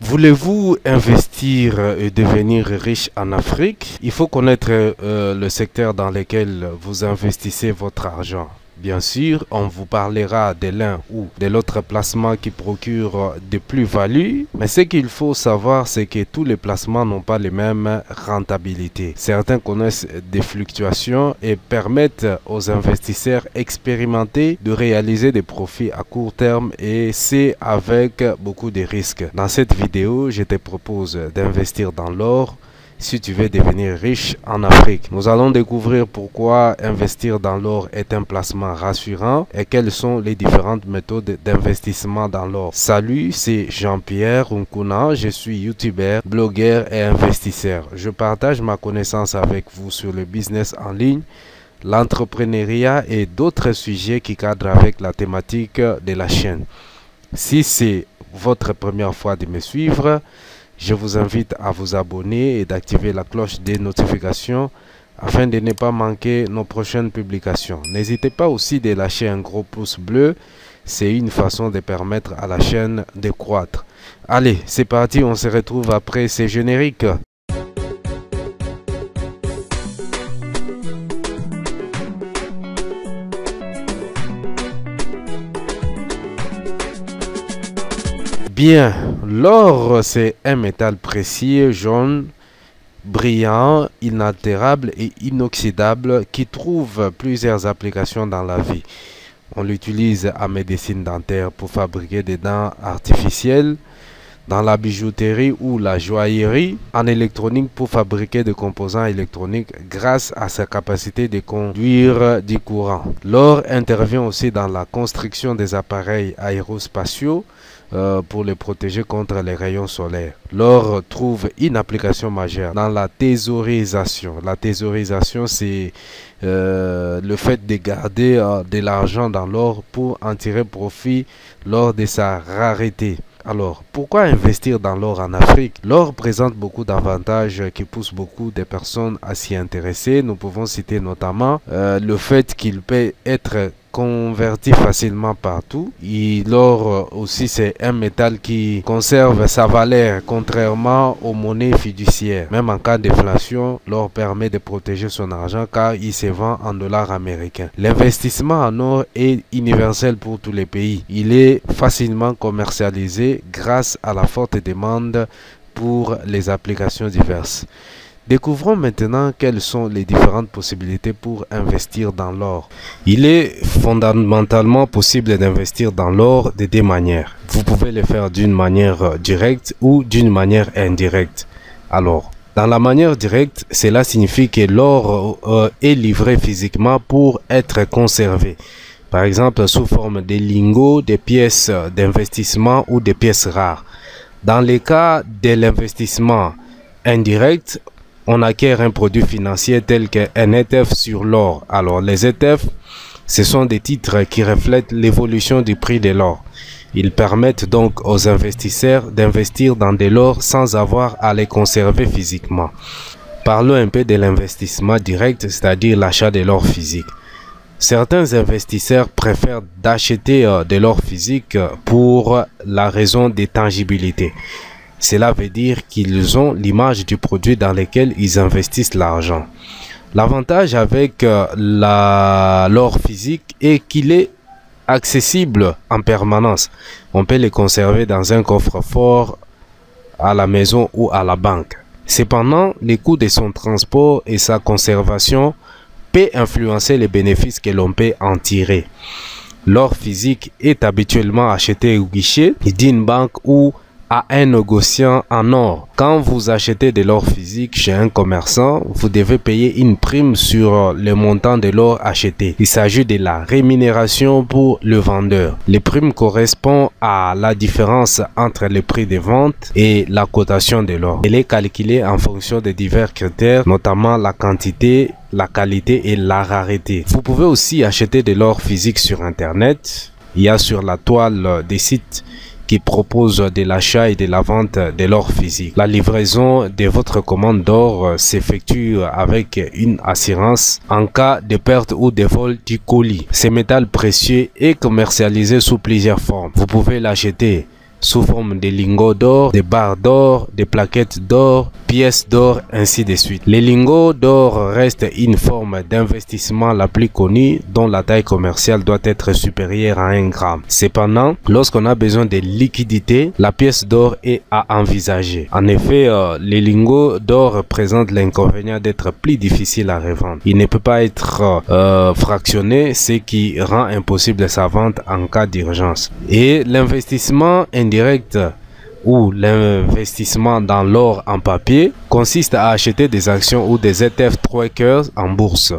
Voulez-vous investir et devenir riche en Afrique? Il faut connaître le secteur dans lequel vous investissez votre argent. Bien sûr, on vous parlera de l'un ou de l'autre placement qui procure de plus-values, mais ce qu'il faut savoir, c'est que tous les placements n'ont pas les mêmes rentabilités. Certains connaissent des fluctuations et permettent aux investisseurs expérimentés de réaliser des profits à court terme, et c'est avec beaucoup de risques. Dans cette vidéo, je te propose d'investir dans l'or si tu veux devenir riche en Afrique. Nous allons découvrir pourquoi investir dans l'or est un placement rassurant et quelles sont les différentes méthodes d'investissement dans l'or. Salut, c'est Jean-Pierre Nkuna, je suis youtubeur, blogueur et investisseur. Je partage ma connaissance avec vous sur le business en ligne, l'entrepreneuriat et d'autres sujets qui cadrent avec la thématique de la chaîne. Si c'est votre première fois de me suivre, je vous invite à vous abonner et d'activer la cloche des notifications afin de ne pas manquer nos prochaines publications. N'hésitez pas aussi de lâcher un gros pouce bleu, c'est une façon de permettre à la chaîne de croître. Allez, c'est parti, on se retrouve après ces génériques. Bien, l'or, c'est un métal précieux, jaune, brillant, inaltérable et inoxydable qui trouve plusieurs applications dans la vie. On l'utilise en médecine dentaire pour fabriquer des dents artificielles, dans la bijouterie ou la joaillerie, en électronique pour fabriquer des composants électroniques grâce à sa capacité de conduire du courant. L'or intervient aussi dans la construction des appareils aérospatiaux pour les protéger contre les rayons solaires. L'or trouve une application majeure dans la thésaurisation. La thésaurisation, c'est le fait de garder de l'argent dans l'or pour en tirer profit lors de sa rareté. Alors, pourquoi investir dans l'or en Afrique? L'or présente beaucoup d'avantages qui poussent beaucoup de personnes à s'y intéresser. Nous pouvons citer notamment le fait qu'il peut être converti facilement partout. L'or aussi, c'est un métal qui conserve sa valeur contrairement aux monnaies fiduciaires. Même en cas d'inflation, l'or permet de protéger son argent car il se vend en dollars américains. L'investissement en or est universel pour tous les pays. Il est facilement commercialisé grâce à la forte demande pour les applications diverses. Découvrons maintenant quelles sont les différentes possibilités pour investir dans l'or. Il est fondamentalement possible d'investir dans l'or de deux manières. Vous pouvez le faire d'une manière directe ou d'une manière indirecte. Alors, dans la manière directe, cela signifie que l'or est livré physiquement pour être conservé. Par exemple, sous forme de lingots, des pièces d'investissement ou des pièces rares. Dans le cas de l'investissement indirect, on acquiert un produit financier tel qu'un ETF sur l'or. Alors, les ETF, ce sont des titres qui reflètent l'évolution du prix de l'or. Ils permettent donc aux investisseurs d'investir dans de l'or sans avoir à les conserver physiquement. Parlons un peu de l'investissement direct, c'est-à-dire l'achat de l'or physique. Certains investisseurs préfèrent d'acheter de l'or physique pour la raison des tangibilités. Cela veut dire qu'ils ont l'image du produit dans lequel ils investissent l'argent. L'avantage avec l'or physique est qu'il est accessible en permanence. On peut le conserver dans un coffre-fort, à la maison ou à la banque. Cependant, les coûts de son transport et sa conservation peut influencer les bénéfices que l'on peut en tirer. L'or physique est habituellement acheté au guichet d'une banque ou à un négociant en or. Quand vous achetez de l'or physique chez un commerçant, vous devez payer une prime sur le montant de l'or acheté. Il s'agit de la rémunération pour le vendeur. Les primes correspondent à la différence entre le prix de vente et la cotation de l'or. Elle est calculée en fonction de divers critères, notamment la quantité, la qualité et la rareté. Vous pouvez aussi acheter de l'or physique sur Internet. Il y a sur la toile des sites qui propose de l'achat et de la vente de l'or physique. La livraison de votre commande d'or s'effectue avec une assurance en cas de perte ou de vol du colis. Ce métal précieux est commercialisé sous plusieurs formes. Vous pouvez l'acheter sous forme de lingots d'or, des barres d'or, des plaquettes d'or, pièces d'or, ainsi de suite. Les lingots d'or restent une forme d'investissement la plus connue dont la taille commerciale doit être supérieure à 1 gramme. Cependant, lorsqu'on a besoin de liquidité, la pièce d'or est à envisager. En effet, les lingots d'or présentent l'inconvénient d'être plus difficile à revendre. Il ne peut pas être fractionné, ce qui rend impossible sa vente en cas d'urgence. Et l'investissement indirect ou l'investissement dans l'or en papier consiste à acheter des actions ou des ETF trackers en bourse.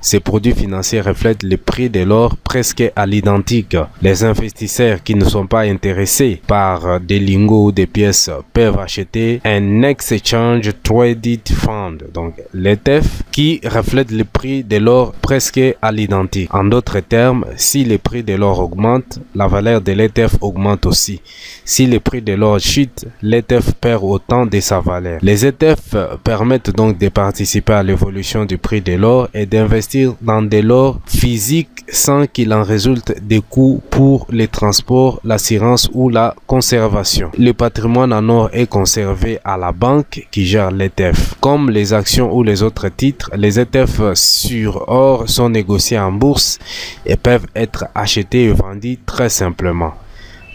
Ces produits financiers reflètent le prix de l'or presque à l'identique. Les investisseurs qui ne sont pas intéressés par des lingots ou des pièces peuvent acheter un Exchange Traded Fund, donc l'ETF, qui reflète le prix de l'or presque à l'identique. En d'autres termes, si le prix de l'or augmente, la valeur de l'ETF augmente aussi. Si le prix de l'or chute, l'ETF perd autant de sa valeur. Les ETF permettent donc de participer à l'évolution du prix de l'or et d'investir dans de l'or physique sans qu'il en résulte des coûts pour les transports, l'assurance ou la conservation. Le patrimoine en or est conservé à la banque qui gère l'ETF. Comme les actions ou les autres titres, les ETF sur or sont négociés en bourse et peuvent être achetés et vendus très simplement.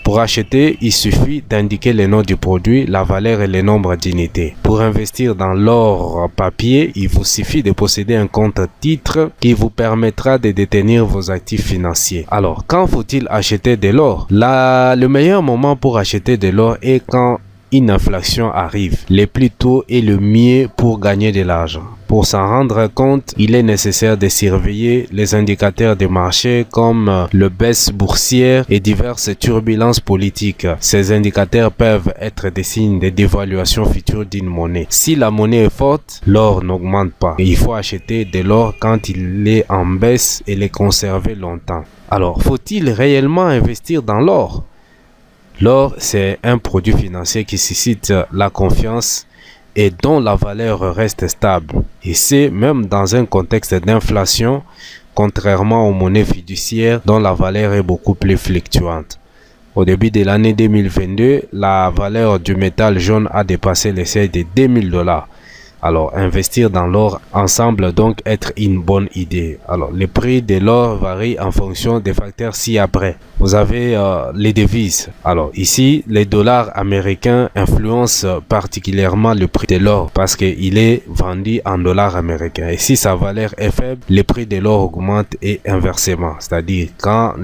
Pour acheter, il suffit d'indiquer le nom du produit, la valeur et le nombre d'unités. Pour investir dans l'or papier, il vous suffit de posséder un compte titre qui vous permettra de détenir vos actifs financiers. Alors, quand faut-il acheter de l'or? Le meilleur moment pour acheter de l'or est quand une inflation arrive. Le plus tôt est le mieux pour gagner de l'argent. Pour s'en rendre compte, il est nécessaire de surveiller les indicateurs de marché comme le baisse boursière et diverses turbulences politiques. Ces indicateurs peuvent être des signes de dévaluation future d'une monnaie. Si la monnaie est forte, l'or n'augmente pas. Il faut acheter de l'or quand il est en baisse et le conserver longtemps. Alors, faut-il réellement investir dans l'or? L'or, c'est un produit financier qui suscite la confiance et dont la valeur reste stable. Et c'est même dans un contexte d'inflation, contrairement aux monnaies fiduciaires dont la valeur est beaucoup plus fluctuante. Au début de l'année 2022, la valeur du métal jaune a dépassé les seuils de 2000 $. Alors, investir dans l'or semble donc être une bonne idée. Alors, le prix de l'or varie en fonction des facteurs ci-après. Vous avez les devises. Alors, ici, les dollars américains influencent particulièrement le prix de l'or parce qu'il est vendu en dollars américains. Et si sa valeur est faible, le prix de l'or augmente et inversement. C'est-à-dire, quand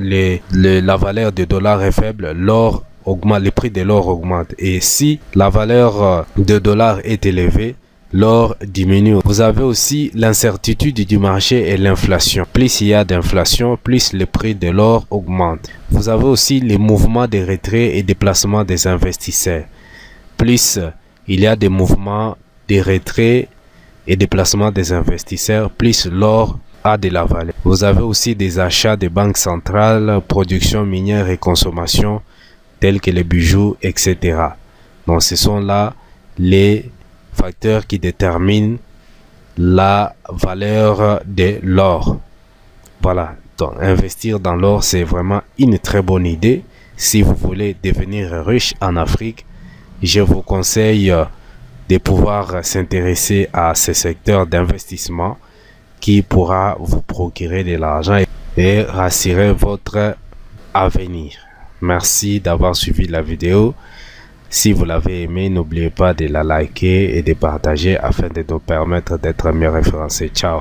la valeur du dollar est faible, l'or augmente, le prix de l'or augmente. Et si la valeur de dollar est élevée, l'or diminue. Vous avez aussi l'incertitude du marché et l'inflation. Plus il y a d'inflation, plus le prix de l'or augmente. Vous avez aussi les mouvements de retrait et déplacement des investisseurs. Plus il y a des mouvements de retrait et déplacement des investisseurs, plus l'or a de la valeur. Vous avez aussi des achats des banques centrales, production minière et consommation, tels que les bijoux, etc. Donc ce sont là les facteurs qui déterminent la valeur de l'or. Voilà, donc investir dans l'or, c'est vraiment une très bonne idée. Si vous voulez devenir riche en Afrique, je vous conseille de pouvoir s'intéresser à ce secteur d'investissement qui pourra vous procurer de l'argent et rassurer votre avenir. Merci d'avoir suivi la vidéo. Si vous l'avez aimé, n'oubliez pas de la liker et de partager afin de nous permettre d'être mieux référencés. Ciao!